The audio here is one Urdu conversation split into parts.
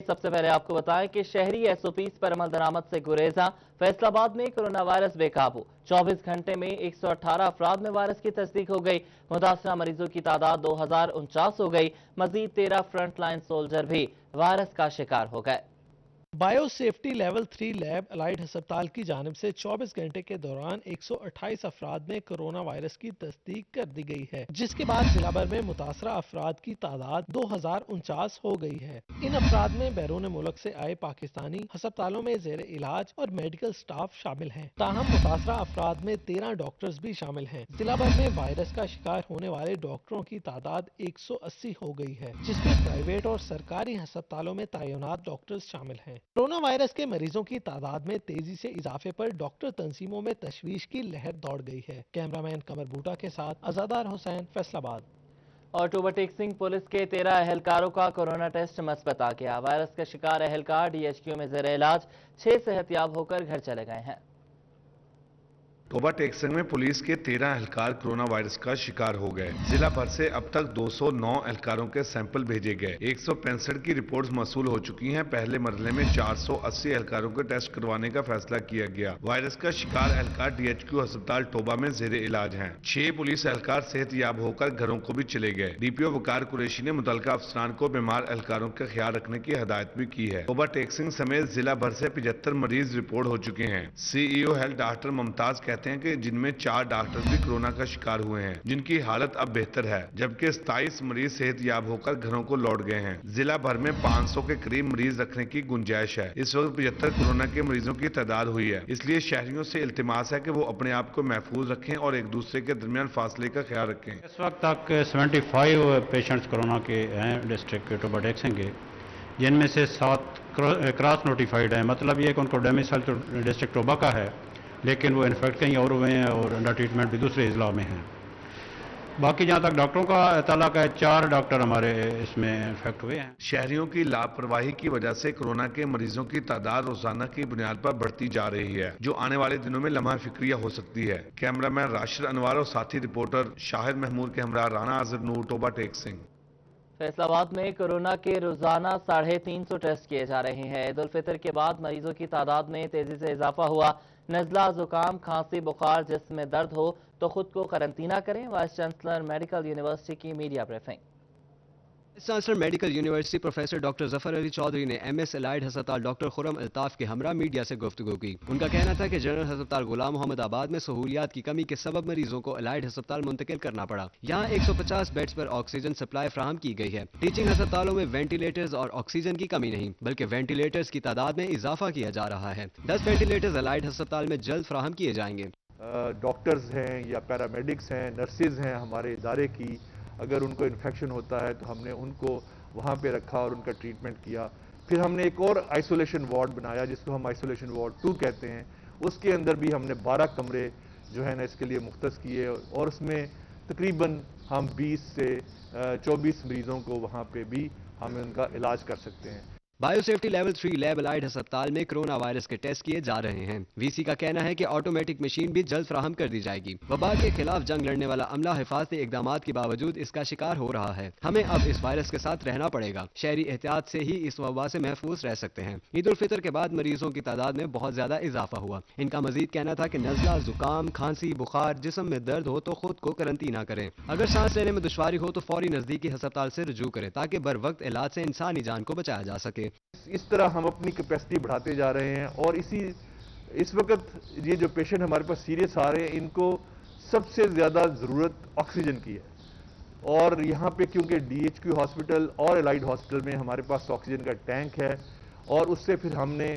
سب سے پہلے آپ کو بتائیں کہ شہری ایس او پیز پر عمل درآمد سے گریزاں۔ فیصل آباد میں کرونا وائرس بے قابو، 24 گھنٹے میں 118 افراد میں وائرس کی تصدیق ہو گئی۔ متاثرہ مریضوں کی تعداد 2049 ہو گئی۔ مزید 13 فرنٹ لائن سولجر بھی وائرس کا شکار ہو گئے۔ Bio safety level 3 lab allied ہسپتال کی جانب سے 24 گھنٹے کے دوران 128 افراد میں کرونا وائرس کی تصدیق کر دی گئی ہے، جس کے بعد ضلع بھر میں متاثرہ افراد کی تعداد 2049 ہو گئی ہے۔ ان افراد میں بیرون ملک سے آئے پاکستانی، ہسپتالوں میں زیر علاج اور میڈیکل سٹاف شامل ہیں۔ تاہم متاثرہ افراد میں 13 ڈاکٹرز بھی شامل ہیں۔ ضلع بھر میں وائرس کا شکار ہونے والے ڈاکٹروں کی تعداد 180 ہو گئی ہے، جس میں پرائیویٹ اور سرکاری ہسپتالوں میں تعینات ڈاکٹرز شامل ہیں۔ کرونا وائرس کے مریضوں کی تعداد میں تیزی سے اضافے پر ڈاکٹر تنظیموں میں تشویش کی لہر دوڑ گئی ہے۔ کیمرہ مین قمر بوٹا کے ساتھ عزادار حسین، فیصل آباد۔ اور ٹوبہ ٹیک سنگھ پولیس کے 13 اہلکاروں کا کورونا ٹیسٹ مثبت آ گیا۔ وائرس کا شکار اہلکار ڈی ایچ کیو میں زیر علاج، 6 صحت یاب ہو کر گھر چلے گئے ہیں۔ ٹوبہ ٹیک سنگھ میں پولیس کے 13 اہلکار کرونا وائرس کا شکار ہو گئے۔ ضلع بھر سے اب تک 209 اہلکاروں کے سیمپل بھیجے گئے۔ 165 کی رپورٹس موصول ہو چکی ہیں۔ پہلے مرحلے میں 480 اہلکاروں کو ٹیسٹ کروانے کا فیصلہ کیا گیا۔ وائرس کا شکار اہلکار ڈی ایچ کیو ہسپتال ٹوبہ میں زیر علاج ہیں۔ 6 پولیس اہلکار صحت یاب ہو کر گھروں کو بھی چلے گئے۔ ڈی پی او وقار قریشی نے متعلقہ افسران کو بیمار اہلکاروں کا خیال رکھنے کی ہدایت بھی کی ہے۔ ٹوبہ ٹیک سنگھ سمیت ضلع بھر سے 75 مریض رپورٹ ہو چکے ہیں۔ سی ای او ہیلتھ ڈاکٹر ممتاز کہتے ہیں کہ جن میں 4 ڈاکٹر بھی کورونا کا شکار ہوئے ہیں، جن کی حالت اب بہتر ہے، جبکہ 27 مریض صحت یاب ہو کر گھروں کو لوٹ گئے ہیں۔ ضلع بھر میں 500 کے قریب مریض رکھنے کی گنجائش ہے۔ اس وقت 75 کورونا کے مریضوں کی تعداد ہوئی ہے، اس لیے شہریوں سے التماس ہے کہ وہ اپنے آپ کو محفوظ رکھیں اور ایک دوسرے کے درمیان فاصلے کا خیال رکھیں۔ اس وقت تک 75 پیشنٹس کورونا کے ہیں ڈسٹرکٹ ٹوبہ ٹیک سنگھ کے، جن میں سے 7 کراس نوٹیفائیڈ ہیں۔ مطلب یہ کہ ان کو ڈومیسائل تو ڈسٹرکٹ ٹوبہ کا ہے، لیکن وہ انفیکٹ کہیں اور ہوئے ہیں اور انڈر ٹریٹمنٹ بھی دوسرے اضلاع میں ہیں۔ باقی جہاں تک ڈاکٹروں کا اطلاع ہے، 4 ڈاکٹر ہمارے اس میں انفیکٹ ہوئے ہیں۔ شہریوں کی لاپرواہی کی وجہ سے کورونا کے مریضوں کی تعداد روزانہ کی بنیاد پر بڑھتی جا رہی ہے، جو آنے والے دنوں میں لمحہ فکریہ ہو سکتی ہے۔ کیمرہ مین راشد انوار اور ساتھی رپورٹر شاہد محمود کے ہمراہ رانا اظہر نور، ٹوبہ ٹیک سنگھ۔ فیصل آباد میں کورونا کے روزانہ 350 ٹیسٹ کیے جا رہے ہیں۔ عید الفطر کے بعد مریضوں کی تعداد میں تیزی سے اضافہ ہوا۔ نزلہ، زکام، کھانسی، بخار، جسم میں درد ہو تو خود کو قرنطینہ کریں۔ وائس چانسلر میڈیکل یونیورسٹی کی media briefing. Vice chancellor medical university professor doctor Zafar Ali Chaudhry نے ایم ایس الائیڈ ہسپتال ڈاکٹر خرم الطاف کے ہمراہ میڈیا سے گفتگو کی۔ ان کا کہنا تھا کہ جنرل ہسپتال غلام محمد آباد میں سہولیات کی کمی کے سبب مریضوں کو الائیڈ ہسپتال منتقل کرنا پڑا۔ یہاں 150 بیڈز پر آکسیجن سپلائی فراہم کی گئی ہے۔ ٹیچنگ ہسپتالوں میں وینٹیلیٹرز اور آکسیجن کی کمی نہیں، بلکہ وینٹیلیٹرز کی تعداد میں اضافہ کیا جا رہا ہے۔ 10 وینٹیلیٹرز الائیڈ ہسپتال میں جلد فراہم کیے جائیں گے۔ ڈاکٹرز ہیں یا پیرامیڈکس ہیں، نرسز ہیں ہمارے ادارے کی، اگر ان کو انفیکشن ہوتا ہے تو ہم نے ان کو وہاں پہ رکھا اور ان کا ٹریٹمنٹ کیا۔ پھر ہم نے ایک اور آئسولیشن وارڈ بنایا جس کو ہم آئسولیشن وارڈ 2 کہتے ہیں۔ اس کے اندر بھی ہم نے 12 کمرے جو ہے نا اس کے لیے مختص کیے، اور اس میں تقریباً ہم 20 سے 24 مریضوں کو وہاں پہ بھی ہم ان کا علاج کر سکتے ہیں۔ Bio safety level 3 lab allied ہسپتال میں کرونا وائرس کے ٹیسٹ کیے جا رہے ہیں۔ وی سی کا کہنا ہے کہ آٹومیٹک مشین بھی جلد فراہم کر دی جائے گی۔ وبا کے خلاف جنگ لڑنے والا عملہ حفاظتی اقدامات کے باوجود اس کا شکار ہو رہا ہے۔ ہمیں اب اس وائرس کے ساتھ رہنا پڑے گا۔ شہری احتیاط سے ہی اس وبا سے محفوظ رہ سکتے ہیں۔ عید الفطر کے بعد مریضوں کی تعداد میں بہت زیادہ اضافہ ہوا۔ ان کا مزید کہنا تھا کہ نزلہ، زکام، کھانسی، بخار، جسم میں درد ہو تو خود کو قرنطینہ کریں۔ اگر سانس لینے میں دشواری ہو تو فوری نزدیکی ہسپتال سے رجوع کریں تاکہ بر وقت علاج سے انسانی جان کو بچایا جا سکے۔ اس طرح ہم اپنی کیپیسٹی بڑھاتے جا رہے ہیں، اور اس وقت یہ جو پیشنٹ ہمارے پاس سیریس آ رہے ہیں ان کو سب سے زیادہ ضرورت آکسیجن کی ہے، اور یہاں پہ کیونکہ ڈی ایچ کیو ہاسپٹل اور الائیڈ ہاسپٹل میں ہمارے پاس آکسیجن کا ٹینک ہے، اور اس سے پھر ہم نے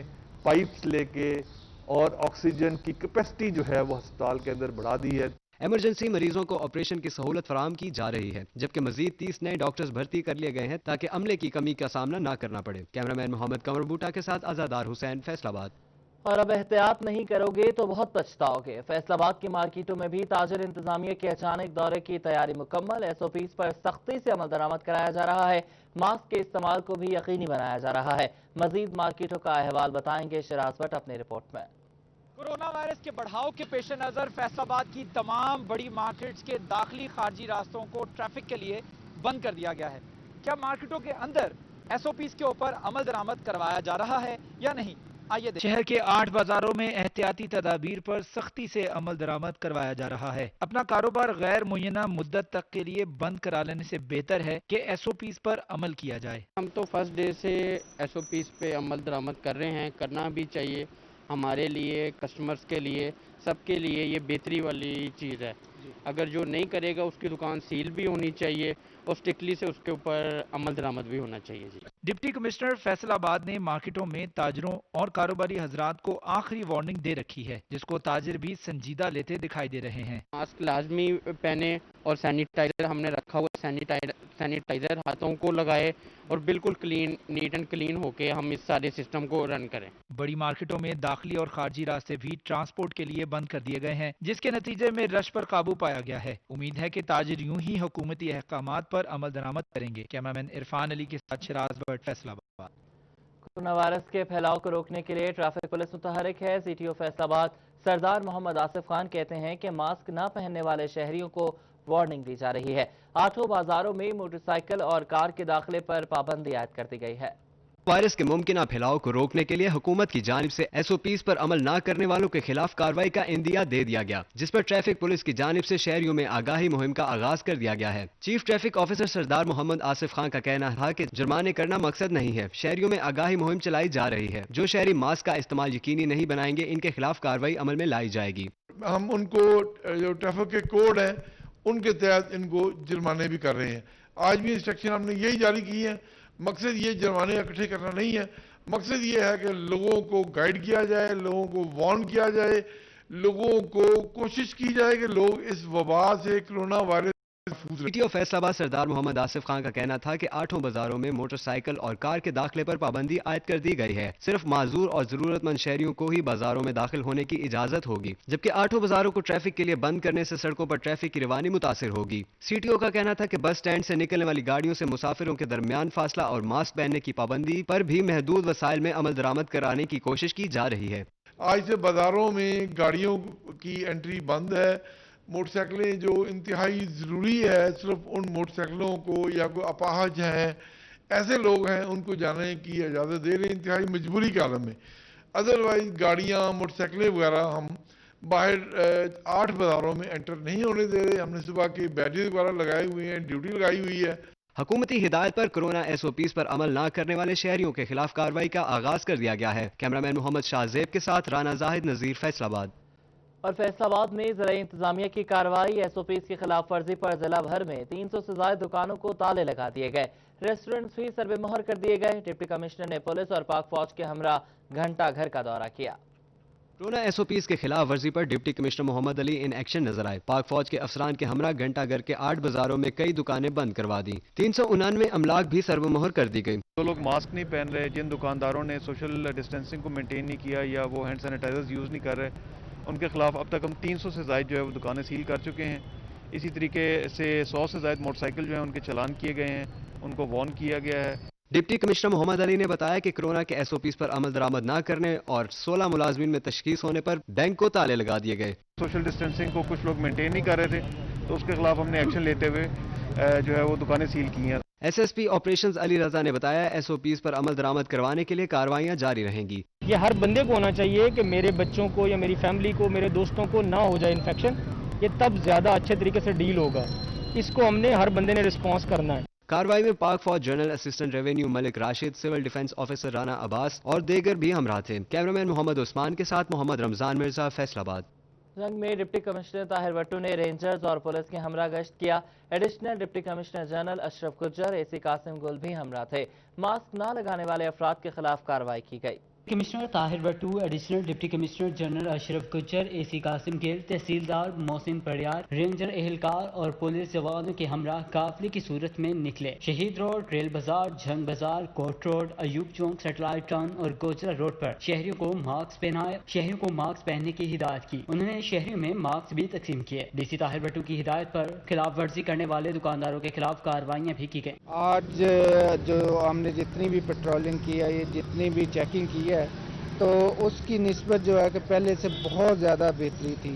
پائپس لے کے اور آکسیجن کی کیپیسٹی جو ہے وہ ہسپتال کے اندر بڑھا دی ہے۔ ایمرجنسی مریضوں کو آپریشن کی سہولت فراہم کی جا رہی ہے، جبکہ مزید 30 نئے ڈاکٹرز بھرتی کر لیے گئے ہیں تاکہ عملے کی کمی کا سامنا نہ کرنا پڑے۔ کیمرہ مین محمد قمر بوٹا کے ساتھ عزادار حسین، فیصل آباد۔ اور اب احتیاط نہیں کرو گے تو بہت پچھتاؤ گے۔ فیصل آباد کی مارکیٹوں میں بھی تاجر انتظامیہ کے اچانک دورے کی تیاری مکمل۔ ایس او پیز پر سختی سے عمل درآمد کرایا جا رہا ہے۔ ماسک کے استعمال کو بھی یقینی بنایا جا رہا ہے۔ مزید مارکیٹوں کا احوال بتائیں گے شراز بٹ اپنی رپورٹ میں۔ کورونا وائرس کے بڑھاؤ کے پیش نظر فیصل آباد کی تمام بڑی مارکیٹس کے داخلی خارجی راستوں کو ٹریفک کے لیے بند کر دیا گیا ہے۔ کیا مارکیٹوں کے اندر SOPs کے اوپر عمل درآمد کروایا جا رہا ہے یا نہیں؟ آئیے شہر کے 8 بازاروں میں احتیاطی تدابیر پر سختی سے عمل درآمد کروایا جا رہا ہے۔ اپنا کاروبار غیر معینہ مدت تک کے لیے بند کرا لینے سے بہتر ہے کہ SOPs پر عمل کیا جائے۔ ہم تو فرسٹ ڈے سے SOPs پہ عمل درآمد کر رہے ہیں، کرنا بھی چاہیے ہمارے لیے، کسٹمرز کے لیے، سب کے لیے یہ بہتری والی چیز ہے۔ اگر جو نہیں کرے گا اس کی دکان سیل بھی ہونی چاہیے اور اسٹرکٹلی سے اس کے اوپر عمل درآمد بھی ہونا چاہیے۔ جی ڈپٹی کمشنر فیصل آباد نے مارکیٹوں میں تاجروں اور کاروباری حضرات کو آخری وارننگ دے رکھی ہے، جس کو تاجر بھی سنجیدہ لیتے دکھائی دے رہے ہیں۔ ماسک لازمی پہنے اور سینیٹائزر ہم نے رکھا ہوا، سینیٹائزر ہاتھوں کو لگائے اور بالکل نیٹ اینڈ کلین ہو کے ہم اس سارے سسٹم کو رن کریں۔ بڑی مارکیٹوں میں داخلی اور خارجی راستے بھی ٹرانسپورٹ کے لیے بند کر دیے گئے ہیں، جس کے نتیجے میں رش پر قابو پایا گیا ہے۔ امید ہے کہ تاجر یوں ہی حکومتی احکامات پر عمل درآمد کریں گے۔ کیمرامین عرفان علی کے ساتھ شراز بٹ، فیصل آباد۔ کورونا وائرس کے پھیلاؤ کو روکنے کے لیے ٹریفک پولیس متحرک ہے۔ CTO فیصل آباد سردار محمد آصف خان کہتے ہیں کہ ماسک نہ پہننے والے شہریوں کو وارننگ دی جا رہی ہے۔ 8 بازاروں میں موٹر سائیکل اور کار کے داخلے پر پابندی عائد کر دی گئی ہے۔ وائرس کے ممکنہ پھیلاؤ کو روکنے کے لیے حکومت کی جانب سے SOPs پر عمل نہ کرنے والوں کے خلاف کارروائی کا اندیا دے دیا گیا، جس پر ٹریفک پولیس کی جانب سے شہریوں میں آگاہی مہم کا آغاز کر دیا گیا ہے۔ چیف ٹریفک آفیسر سردار محمد آصف خان کا کہنا تھا کہ جرمانے کرنا مقصد نہیں ہے، شہریوں میں آگاہی مہم چلائی جا رہی ہے۔ جو شہری ماسک کا استعمال یقینی نہیں بنائیں گے ان کے خلاف کارروائی عمل میں لائی جائے گی۔ ہم ان کو جو ٹریفک کے کوڈ ہیں ان کے تحت ان کو جرمانے بھی کر رہے ہیں۔ آج بھی انسٹرکشن ہم نے یہی جاری کی ہے۔ مقصد یہ جرمانے اکٹھے کرنا نہیں ہے، مقصد یہ ہے کہ لوگوں کو گائیڈ کیا جائے، لوگوں کو وارن کیا جائے، لوگوں کو کوشش کی جائے کہ لوگ اس وبا سے، کرونا وائرس CTO فیصل آباد سردار محمد آصف خان کا کہنا تھا کہ 8 بازاروں میں موٹر سائیکل اور کار کے داخلے پر پابندی عائد کر دی گئی ہے۔ صرف معذور اور ضرورت مند شہریوں کو ہی بازاروں میں داخل ہونے کی اجازت ہوگی، جبکہ 8 بازاروں کو ٹریفک کے لیے بند کرنے سے سڑکوں پر ٹریفک کی روانی متاثر ہوگی۔ CTO کا کہنا تھا کہ بس سٹینڈ سے نکلنے والی گاڑیوں سے مسافروں کے درمیان فاصلہ اور ماسک پہننے کی پابندی پر بھی محدود وسائل میں عمل درآمد کرانے کی کوشش کی جا رہی ہے۔ آج سے بازاروں میں گاڑیوں کی انٹری بند ہے۔ موٹر سائیکلیں جو انتہائی ضروری ہے، صرف ان موٹر سائیکلوں کو یا کوئی اپاہج ہیں، ایسے لوگ ہیں، ان کو جانے کی اجازت دے رہے ہیں انتہائی مجبوری کے عالم میں۔ ادروائز گاڑیاں، موٹر سائیکلیں وغیرہ ہم باہر 8 بازاروں میں انٹر نہیں ہونے دے رہے۔ ہم نے صبح کے بیجز وغیرہ لگائے ہوئے ہیں، ڈیوٹی لگائی ہوئی ہے۔ حکومتی ہدایت پر کورونا SOPs پر عمل نہ کرنے والے شہریوں کے خلاف کارروائی کا آغاز کر دیا گیا ہے۔ کیمرامین محمد شاہ زیب کے ساتھ رانا زاہد نذیر، فیصل آباد۔ اور فیصل آباد میں ضلع انتظامیہ کی کارروائی، SOPs کی خلاف ورزی پر ضلع بھر میں 300 سے زائد دکانوں کو تالے لگا دیے گئے، ریسٹورنٹس بھی سربے مہر کر دیے گئے۔ ڈپٹی کمشنر نے پولیس اور پاک فوج کے ہمراہ گھنٹہ گھر کا دورہ کیا۔ کورونا SOPs کے خلاف ورزی پر deputy commissioner Muhammad Ali in action نظر آئے۔ پاک فوج کے افسران کے ہمراہ گھنٹہ گھر کے 8 بازاروں میں کئی دکانیں بند کروا دی، 399 املاک بھی سربے مہر کر دی گئی۔ جو لوگ ماسک نہیں پہن رہے، جن دکانداروں نے سوشل ڈسٹینسنگ کو مینٹین نہیں کیا یا وہ ہینڈ سینیٹائزر یوز نہیں کر رہے، ان کے خلاف اب تک ہم 300 سے زائد جو ہے وہ دکانیں سیل کر چکے ہیں۔ اسی طریقے سے 100 سے زائد موٹر سائیکل جو ہیں ان کے چلان کیے گئے ہیں، ان کو وارن کیا گیا ہے۔ ڈپٹی کمشنر محمد علی نے بتایا کہ کورونا کے SOPs پر عمل درآمد نہ کرنے اور 16 ملازمین میں تشخیص ہونے پر بینک کو تالے لگا دیے گئے۔ سوشل ڈسٹینسنگ کو کچھ لوگ مینٹین نہیں کر رہے تھے، تو اس کے خلاف ہم نے ایکشن لیتے ہوئے جو ہے وہ دکانیں سیل کی ہیں۔ SSP آپریشنز علی رضا نے بتایا SOPs پر عمل درآمد کروانے کے لیے کارروائیاں جاری رہیں گی۔ یہ ہر بندے کو ہونا چاہیے کہ میرے بچوں کو یا میری فیملی کو، میرے دوستوں کو نہ ہو جائے انفیکشن، یہ تب زیادہ اچھے طریقے سے ڈیل ہوگا۔ اس کو ہم نے ہر بندے نے رسپانس کرنا ہے۔ کارروائی میں پاک فوج general assistant revenue Malik Rashid, civil defence officer Rana Abbas اور دیگر بھی ہمراہ تھے۔ کیمرامین محمد عثمان کے ساتھ محمد رمضان مرزا، فیصل آباد۔ جنگ میں ڈپٹی کمشنر طاہر بٹو نے رینجرز اور پولیس کے ہمراہ گشت کیا۔ ایڈیشنل ڈپٹی کمشنر جنرل اشرف گجر، AC قاسم گل بھی ہمراہ تھے۔ ماسک نہ لگانے والے افراد کے خلاف کارروائی کی گئی۔ کمشنر طاہر بٹو، ایڈیشنل ڈپٹی کمشنر جنرل اشرف گجر، AC قاسم گل، تحصیلدار محسن پریار، رینجر اہلکار اور پولیس جوانوں کے ہمراہ قافلے کی صورت میں نکلے۔ شہید روڈ، ریل بازار، جھنگ بازار، کوٹ روڈ، ایوب چوک، سیٹلائٹ ٹاؤن اور گوجرا روڈ پر شہریوں کو ماسک پہننے کی ہدایت کی۔ انہوں نے شہریوں میں ماسک بھی تقسیم کیے۔ DC طاہر بٹو کی ہدایت پر خلاف ورزی کرنے والے دکانداروں کے خلاف کارروائیاں بھی کی گئیں۔ آج جو ہم نے جتنی بھی پیٹرولنگ کی ہے، جتنی بھی چیکنگ کی ہے، تو اس کی نسبت جو ہے کہ پہلے سے بہت زیادہ بہتری تھی،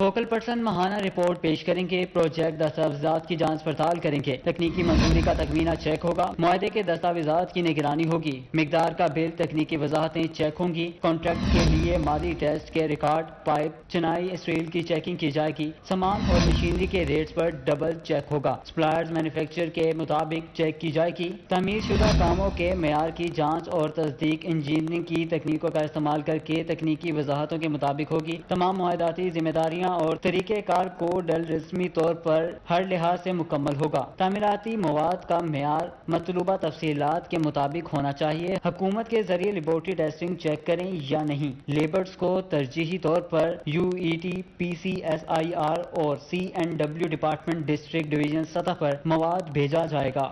فوکل پرسن ماہانہ رپورٹ پیش کریں گے، پروجیکٹ دستاویزات کی جانچ پڑتال کریں گے، تکنیکی منظوری کا تخمینہ چیک ہوگا، معاہدے کے دستاویزات کی نگرانی ہوگی، مقدار کا بل، تکنیکی وضاحتیں چیک ہوں گی، کانٹریکٹ کے لیے مالی ٹیسٹ کے ریکارڈ، پائپ، چنائی، اسٹیل کی چیکنگ کی جائے گی، سامان اور مشینری کے ریٹس پر ڈبل چیک ہوگا، سپلائرز مینوفیکچر کے مطابق چیک کی جائے گی، تعمیر شدہ کاموں کے معیار کی جانچ اور تصدیق انجینئرنگ کی تکنیکوں کا استعمال کر کے تکنیکی وضاحتوں کے مطابق ہوگی، تمام معاہداتی ذمہ داریاں اور طریقہ کار کوڈ رسمی طور پر ہر لحاظ سے مکمل ہوگا، تعمیراتی مواد کا معیار مطلوبہ تفصیلات کے مطابق ہونا چاہیے، حکومت کے ذریعے لیبارٹری ٹیسٹنگ چیک کریں یا نہیں، لیبرز کو ترجیحی طور پر UET PCSIR اور C&W ڈپارٹمنٹ ڈسٹرکٹ ڈویژن سطح پر مواد بھیجا جائے گا۔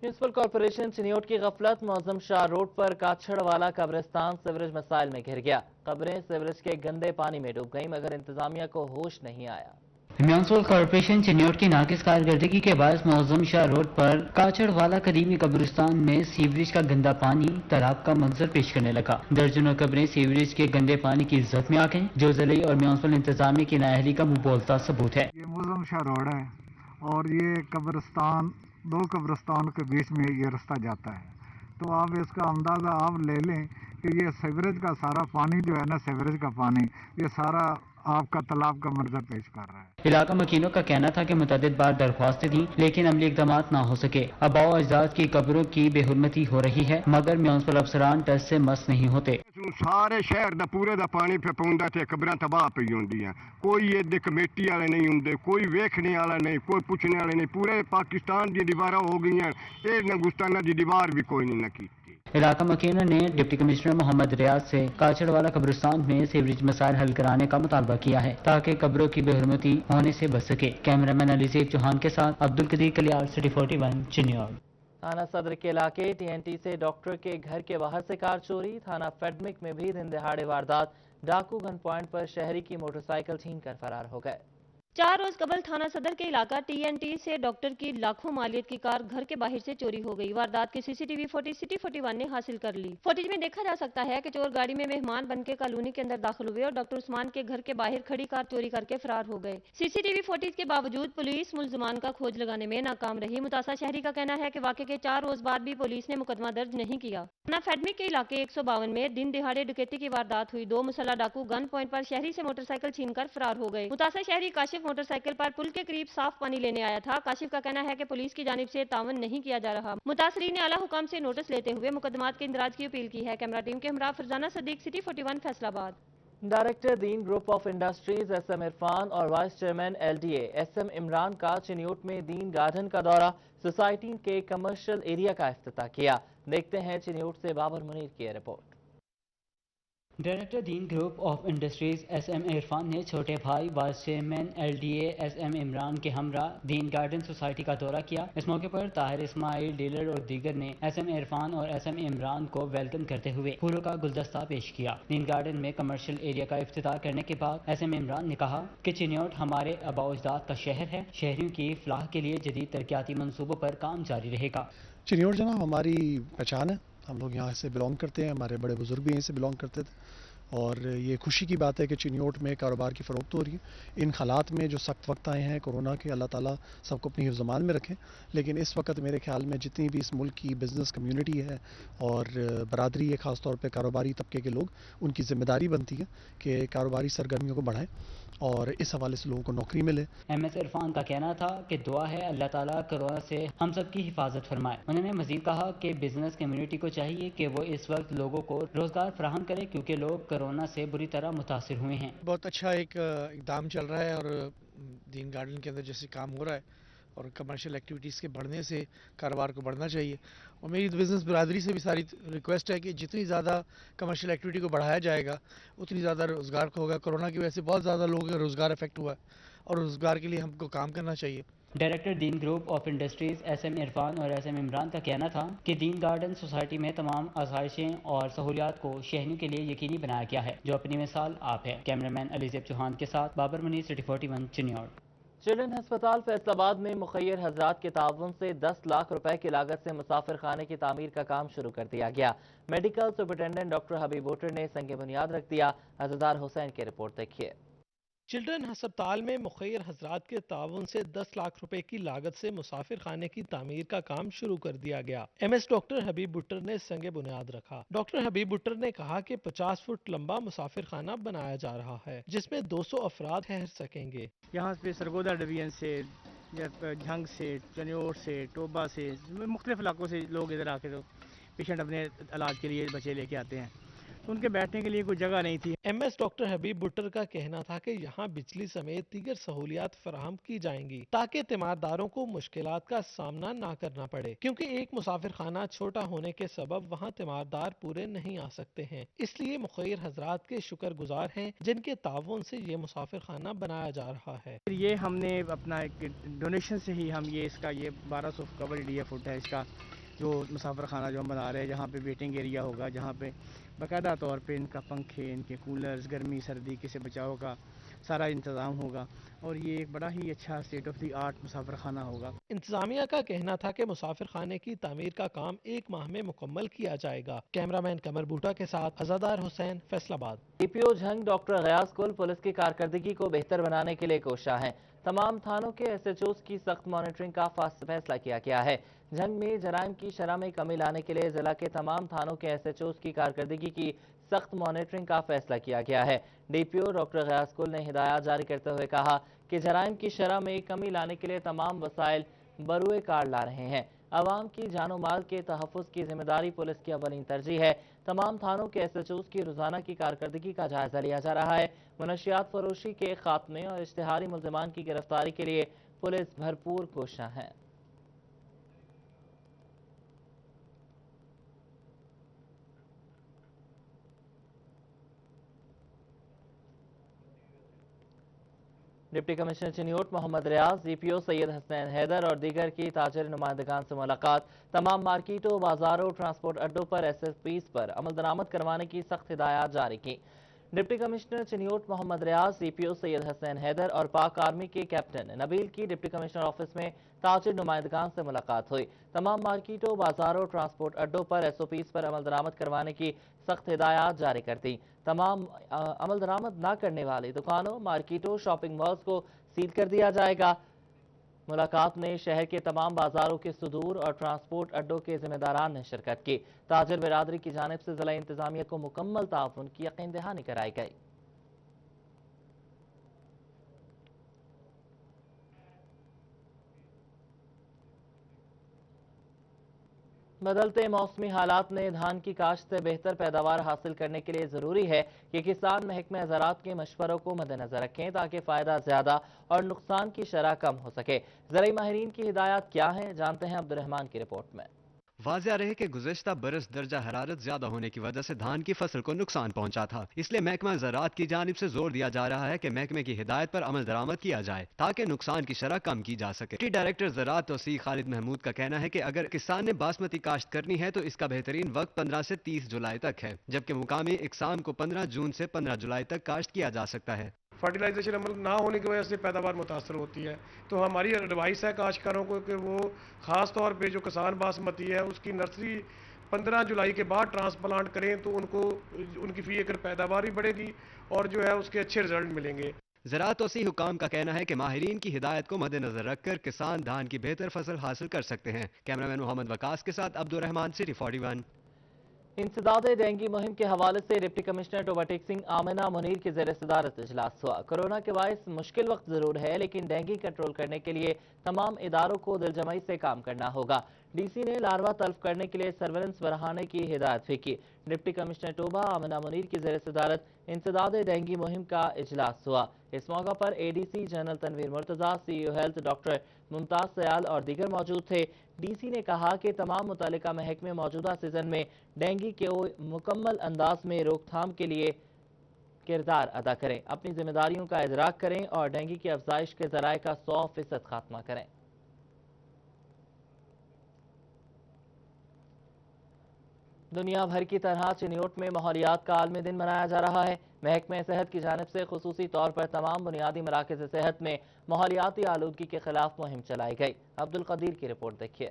میونسپل کارپوریشن چنیوٹ کی غفلت، معظم شاہ روڈ پر کاچھڑ والا قبرستان سیوریج مسائل میں گھر گیا، قبریں سیوریج کے گندے پانی میں ڈوب گئیں مگر انتظامیہ کو ہوش نہیں آیا۔ میونسپل کارپوریشن چنیوٹ کی ناقص کارکردگی کے باعث معظم شاہ روڈ پر کاچڑ والا قدیمی قبرستان میں سیوریج کا گندا پانی تالاب کا منظر پیش کرنے لگا، درجنوں قبریں سیوریج کے گندے پانی کی زد میں آ گئیں، جو ضلعی اور میونسپل انتظامیہ کی نااہلی کا منہ بولتا ثبوت ہے۔ یہ معظم شاہ روڈ ہے اور یہ قبرستان، دو قبرستان کے بیچ میں یہ رستہ جاتا ہے، تو آپ اس کا اندازہ آپ لے لیں کہ یہ سیوریج کا سارا پانی جو ہے نا، سیوریج کا پانی یہ سارا آپ کا تالاب کا منظر پیش کر رہا ہے۔ علاقہ مکینوں کا کہنا تھا کہ متعدد بار درخواستیں تھیں لیکن عملی اقدامات نہ ہو سکے، آباء و اجداد کی قبروں کی بے حرمتی ہو رہی ہے مگر میونسپل افسران ٹچ سے مس نہیں ہوتے۔ سارے شہر دا پورے دا پانی پہ پوندا تے قبراں تباہ پئی ہوندیاں، کوئی یہ کمیٹی والے نہیں ہوندے، کوئی ویکھنے والا نہیں، کوئی پوچھنے والے نہیں، پورے پاکستان دی دیواراں ہو گئیاں، اے نگستانہ دی دیوار بھی کوئی نہیں کی۔ علاقہ مکینہ نے ڈپٹی کمشنر محمد ریاض سے کاچڑ والا قبرستان میں سیوریج مسائل حل کرانے کا مطالبہ کیا ہے تاکہ قبروں کی بے حرمتی ہونے سے بچ سکے۔ کیمرامین علی زیب چوہان کے ساتھ عبدالقدیر کلیال، سٹی 41 چنیور۔ تھانہ صدر کے علاقے TNT سے ڈاکٹر کے گھر کے باہر سے کار چوری، تھانہ فیڈمک میں بھی دن دہاڑے واردات، ڈاکو گن پوائنٹ پر شہری کی موٹر سائیکل چھین کر فرار ہو گئے۔ 4 روز قبل تھانہ صدر کے علاقہ TNT سے ڈاکٹر کی لاکھوں مالیت کی کار گھر کے باہر سے چوری ہو گئی۔ واردات کی CCTV فوٹیج سٹی 41 نے حاصل کر لی۔ فوٹیج میں دیکھا جا سکتا ہے کہ چور گاڑی میں مہمان بن کے کالونی کے اندر داخل ہوئے اور ڈاکٹر عثمان کے گھر کے باہر کھڑی کار چوری کر کے فرار ہو گئے۔ CCTV فوٹیج کے باوجود پولیس ملزمان کا کھوج لگانے میں ناکام رہی۔ متاثرہ شہری کا کہنا ہے کہ واقعے کے 4 روز بعد بھی پولیس نے مقدمہ درج نہیں کیا۔ تھانہ فیڈمک کے علاقے 152 میں دن دہاڑے ڈکیتی کی واردات ہوئی۔ 2 مسلح ڈاکو گن پوائنٹ پر شہری سے موٹر سائیکل چھین کر فرار ہو گئے۔ متاثرہ شہری کاشف موٹر سائیکل پر پل کے قریب صاف پانی لینے آیا تھا۔ کاشف کا کہنا ہے کہ پولیس کی جانب سے تعاون نہیں کیا جا رہا۔ متاثرین نے اعلیٰ حکام سے نوٹس لیتے ہوئے مقدمات کے اندراج کی اپیل کی ہے۔ کیمرہ ٹیم کے ہمراہ فرزانہ صدیق، city 41 Faisalabad. Director Deen group of industries SM Irfan اور vice chairman LDA SM Imran کا چنیوٹ میں دین گارڈن کا دورہ، سوسائٹی کے کمرشل ایریا کا افتتاح کیا۔ دیکھتے ہیں چنیوٹ سے بابر منیر کی رپورٹ۔ Director Deen group of industries SM Irfan نے چھوٹے بھائی vice chairman LDA SM Imran کے ہمراہ دین گارڈن سوسائٹی کا دورہ کیا۔ اس موقع پر طاہر اسماعیل ڈیلر اور دیگر نے SM عرفان اور SM عمران کو ویلکم کرتے ہوئے پھولوں کا گلدستہ پیش کیا۔ دین گارڈن میں کمرشل ایریا کا افتتاح کرنے کے بعد SM عمران نے کہا کہ چنیوٹ ہمارے آباء و اجداد کا شہر ہے، شہریوں کی فلاح کے لیے جدید ترقیاتی منصوبوں پر کام جاری رہے گا۔ چنیوٹ جناب ہماری پہچان ہے، ہم لوگ یہاں سے بلانگ کرتے ہیں، ہمارے بڑے بزرگ بھی یہیں سے بلانگ کرتے تھے اور یہ خوشی کی بات ہے کہ چنیوٹ میں کاروبار کی فروخت ہو رہی ہے۔ ان حالات میں جو سخت وقت آئے ہیں کورونا کے، اللہ تعالیٰ سب کو اپنی حفظ امان میں رکھے، لیکن اس وقت میرے خیال میں جتنی بھی اس ملک کی بزنس کمیونٹی ہے اور برادری ہے، خاص طور پہ کاروباری طبقے کے لوگ، ان کی ذمہ داری بنتی ہے کہ کاروباری سرگرمیوں کو بڑھائیں اور اس حوالے سے لوگوں کو نوکری ملے۔ MS عرفان کا کہنا تھا کہ دعا ہے اللہ تعالیٰ کورونا سے ہم سب کی حفاظت فرمائے۔ انہوں نے مزید کہا کہ بزنس کمیونٹی کو چاہیے کہ وہ اس وقت لوگوں کو روزگار فراہم کرے کیونکہ لوگ کورونا سے بری طرح متاثر ہوئے ہیں۔ بہت اچھا ایک اقدام چل رہا ہے اور دین گارڈن کے اندر جیسے کام ہو رہا ہے اور کمرشل ایکٹیویٹیز کے بڑھنے سے کاروبار کو بڑھنا چاہیے، اور میری بزنس برادری سے بھی ساری ریکویسٹ ہے کہ جتنی زیادہ کمرشل ایکٹیویٹی کو بڑھایا جائے گا اتنی زیادہ روزگار کو ہوگا۔ کورونا کی وجہ سے بہت زیادہ لوگوں کا روزگار افیکٹ ہوا ہے اور روزگار کے لیے ہم کو کام کرنا چاہیے۔ Director Deen group of industries SM Irfan اور SM عمران کا کہنا تھا کہ دین گارڈن سوسائٹی میں تمام آسائشیں اور سہولیات کو شہریوں کے لیے یقینی بنایا گیا ہے، جو اپنی مثال آپ ہے۔ کیمرامین علی زیب چوہان کے ساتھ بابر منیر، سٹی 41 چنیور۔ چلڈرن ہسپتال فیصل آباد میں مخیر حضرات کے تعاون سے 10 لاکھ روپے کی لاگت سے مسافر خانے کی تعمیر کا کام شروع کر دیا گیا۔ میڈیکل سپرنٹینڈنٹ ڈاکٹر حبیب بوٹر نے سنگ بنیاد رکھ دیا۔ عزیزار حسین کی رپورٹ دیکھیے۔ چلڈرن ہسپتال میں مخیر حضرات کے تعاون سے 10 لاکھ روپے کی لاگت سے مسافر خانے کی تعمیر کا کام شروع کر دیا گیا۔ ایم ایس ڈاکٹر حبیب بٹر نے سنگ بنیاد رکھا۔ ڈاکٹر حبیب بٹر نے کہا کہ 50 فٹ لمبا مسافر خانہ بنایا جا رہا ہے جس میں 200 افراد ٹھہر سکیں گے۔ یہاں پہ سرگودا ڈویژن سے، جھنگ سے، چنیوٹ سے، ٹوبا سے، مختلف علاقوں سے لوگ ادھر آ کے تو پیشنٹ اپنے علاج کے لیے بچے لے کے آتے ہیں، تو ان کے بیٹھنے کے لیے کوئی جگہ نہیں تھی۔ ایم ایس ڈاکٹر حبیب بٹر کا کہنا تھا کہ یہاں بجلی سمیت دیگر سہولیات فراہم کی جائیں گی تاکہ تیمارداروں کو مشکلات کا سامنا نہ کرنا پڑے، کیونکہ ایک مسافر خانہ چھوٹا ہونے کے سبب وہاں تیماردار پورے نہیں آ سکتے ہیں۔ اس لیے مخیر حضرات کے شکر گزار ہیں جن کے تعاون سے یہ مسافر خانہ بنایا جا رہا ہے۔ یہ ہم نے اپنا ایک ڈونیشن سے ہی ہم یہ 1200 کور ڈی فٹ ہے اس کا، جو مسافر خانہ جو ہم بنا رہے ہیں، جہاں پہ ویٹنگ ایریا ہوگا، جہاں پہ باقاعدہ طور پہ ان کا پنکھے، ان کے کولرز، گرمی سردی سے بچاؤ کا سارا انتظام ہوگا، اور یہ ایک بڑا ہی اچھا اسٹیٹ آف دی آرٹ مسافر خانہ ہوگا۔ انتظامیہ کا کہنا تھا کہ مسافر خانے کی تعمیر کا کام 1 ماہ میں مکمل کیا جائے گا۔ کیمرہ مین قمر بوٹا کے ساتھ عزادار حسین، فیصل آباد۔ ڈی پی او جھنگ ڈاکٹر غیاث گل پولیس کی کارکردگی کو بہتر بنانے کے لیے کوشاں ہیں۔ تمام تھانوں کے ایس ایچ اوز کی سخت مانیٹرنگ کا فیصلہ کیا گیا ہے۔ جھنگ میں جرائم کی شرح میں کمی لانے کے لیے ضلع کے تمام تھانوں کے ایس ایچ اوز کی کارکردگی کی سخت مانیٹرنگ کا فیصلہ کیا گیا ہے۔ ڈی پی او ڈاکٹر غیاث گل نے ہدایات جاری کرتے ہوئے کہا کہ جرائم کی شرح میں کمی لانے کے لیے تمام وسائل بروئے کار لا رہے ہیں۔ عوام کی جان و مال کے تحفظ کی ذمہ داری پولیس کی اولین ترجیح ہے۔ تمام تھانوں کے ایس ایچ اوز کی روزانہ کی کارکردگی کا جائزہ لیا جا رہا ہے۔ منشیات فروشی کے خاتمے اور اشتہاری ملزمان کی گرفتاری کے لیے پولیس بھرپور کوشاں ہے۔ ڈپٹی کمشنر چنیوٹ محمد ریاض، ڈی پی او سید حسنین حیدر اور دیگر کی تاجر نمائندگان سے ملاقات۔ تمام مارکیٹوں، بازاروں، ٹرانسپورٹ اڈوں پر ایس ایس پیز پر عمل درآمد کروانے کی سخت ہدایات جاری کی۔ ڈپٹی کمشنر چنیوٹ محمد ریاض، ڈی پی او سید حسنین حیدر اور پاک آرمی کے کیپٹن نبیل کی ڈپٹی کمشنر آفس میں تاجر نمائندگان سے ملاقات ہوئی۔ تمام مارکیٹوں، بازاروں، ٹرانسپورٹ اڈوں پر ایس او پیز پر عمل درآمد کروانے کی سخت ہدایات جاری کر دی۔ تمام عمل درآمد نہ کرنے والی دکانوں، مارکیٹوں، شاپنگ مالز کو سیل کر دیا جائے گا۔ ملاقات میں شہر کے تمام بازاروں کے صدور اور ٹرانسپورٹ اڈوں کے ذمہ داران نے شرکت کی۔ تاجر برادری کی جانب سے ضلع انتظامیہ کو مکمل تعاون کی یقین دہانی کرائی گئی۔ بدلتے موسمی حالات نے دھان کی کاشت سے بہتر پیداوار حاصل کرنے کے لیے ضروری ہے کہ کسان محکمہ زراعت کے مشوروں کو مد نظر رکھیں تاکہ فائدہ زیادہ اور نقصان کی شرح کم ہو سکے۔ زرعی ماہرین کی ہدایات کیا ہیں، جانتے ہیں عبد الرحمان کی رپورٹ میں۔ واضح رہے کہ گزشتہ برس درجہ حرارت زیادہ ہونے کی وجہ سے دھان کی فصل کو نقصان پہنچا تھا، اس لیے محکمہ زراعت کی جانب سے زور دیا جا رہا ہے کہ محکمے کی ہدایت پر عمل درآمد کیا جائے تاکہ نقصان کی شرح کم کی جا سکے۔ ڈپٹی ڈائریکٹر زراعت توسیع خالد محمود کا کہنا ہے کہ اگر کسان نے باسمتی کاشت کرنی ہے تو اس کا بہترین وقت 15 سے 30 جولائی تک ہے، جبکہ مقامی اقسام کو 15 جون سے 15 جولائی تک کاشت کیا جا سکتا ہے۔ فرٹیلائزیشن عمل نہ ہونے کی وجہ سے پیداوار متاثر ہوتی ہے، تو ہماری ایڈوائس ہے کاشتکاروں کو کہ وہ خاص طور پہ جو کسان باسمتی ہے اس کی نرسری 15 جولائی کے بعد ٹرانسپلانٹ کریں تو ان کی فی ایکڑ پیداوار بھی بڑھے گی اور جو ہے اس کے اچھے رزلٹ ملیں گے۔ زراعت توسیع حکام کا کہنا ہے کہ ماہرین کی ہدایت کو مد نظر رکھ کر کسان دھان کی بہتر فصل حاصل کر سکتے ہیں۔ کیمرامین محمد وقاص کے ساتھ عبد الرحمان، سٹی 41۔ انسداد ڈینگی مہم کے حوالے سے ڈپٹی کمشنر ٹوبہ ٹیک سنگھ آمنہ منیر کی زیر صدارت اجلاس ہوا۔ کورونا کے باعث مشکل وقت ضرور ہے لیکن ڈینگی کنٹرول کرنے کے لیے تمام اداروں کو دل جمعی سے کام کرنا ہوگا۔ ڈی سی نے لاروا تلف کرنے کے لیے سرویلنس بڑھانے کی ہدایت بھی کی۔ ڈپٹی کمشنر ٹوبہ آمنہ منیر کی زیر صدارت انسداد ڈینگی مہم کا اجلاس ہوا۔ اس موقع پر A D C general Tanveer Murtaza, C O health doctor Mumtaz Sial اور دیگر موجود تھے۔ ڈی سی نے کہا کہ تمام متعلقہ محکمے موجودہ سیزن میں ڈینگی کے مکمل انداز میں روک تھام کے لیے کردار ادا کریں، اپنی ذمہ داریوں کا ادراک کریں اور ڈینگی کی افزائش کے ذرائع کا 100% خاتمہ کریں۔ دنیا بھر کی طرح چنیوٹ میں ماحولیات کا عالمی دن منایا جا رہا ہے۔ محکمہ صحت کی جانب سے خصوصی طور پر تمام بنیادی مراکز صحت میں ماحولیاتی آلودگی کے خلاف مہم چلائی گئی۔ عبد القدیر کی رپورٹ دیکھیے۔